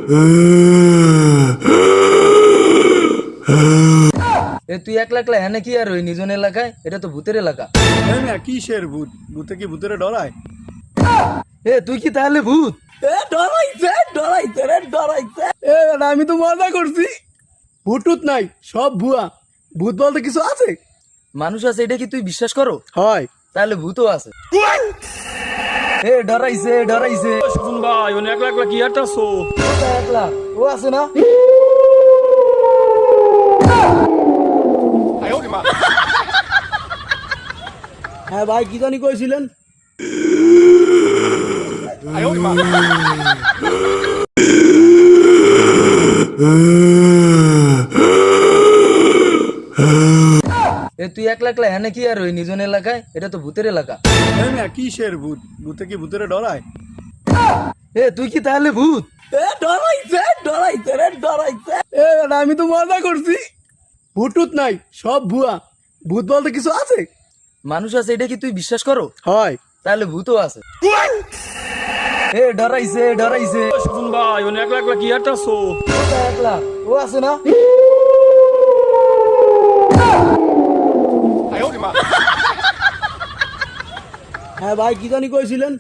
তুই একলা একলা হ্যাঁ কি আর ওই নিজন এলাকায়? এটা তো ভূতের এলাকা। কিসের ভূত? ভূতে কি ভূতের ডরায়? তুই কি তাহলে ভূত? ডরাইছে ডরাইছে রে ডরাইছে। আমি তো মজা করছি। ভূতুত নাই, সব ভুয়া। ভূত বলতে কিছু আছে? মানুষ আছে, এটা কি তুই বিশ্বাস করো? হয়। তাহলে ভূতও আছে। ডরাইছে ডরাইছে। সুজন ভাই অনেক একলা একলা কি হাঁটতাছো? একলা ও আছে না? হ্যাঁ ভাই, কি জানি কইছিলেন? তুই একলা একলা হ্যাঁ কি আর ওই নিজন এলাকায়? এটা তো ভূতের এলাকা। কিসের ভূত? ভূতে কি ভূতের ডরায়? তুই কি তাহলে ভূত? ডরাইছে ডরাইছে রে ডরাইছে। আমি তো মজা করছি। ভূতুত নাই, সব ভুয়া। ভূত বলতে কিছু আছে? মানুষ আছে, এটা কি তুই বিশ্বাস করো? হয়। তাহলে ভূতও আছে। ডরাইছে ডরাইছে। সুজন ভাই অনেক একলা একলা কি হাঁটতাছো? একলা ও আছে না? হ্যাঁ ভাই, কি জানি কইছিলেন?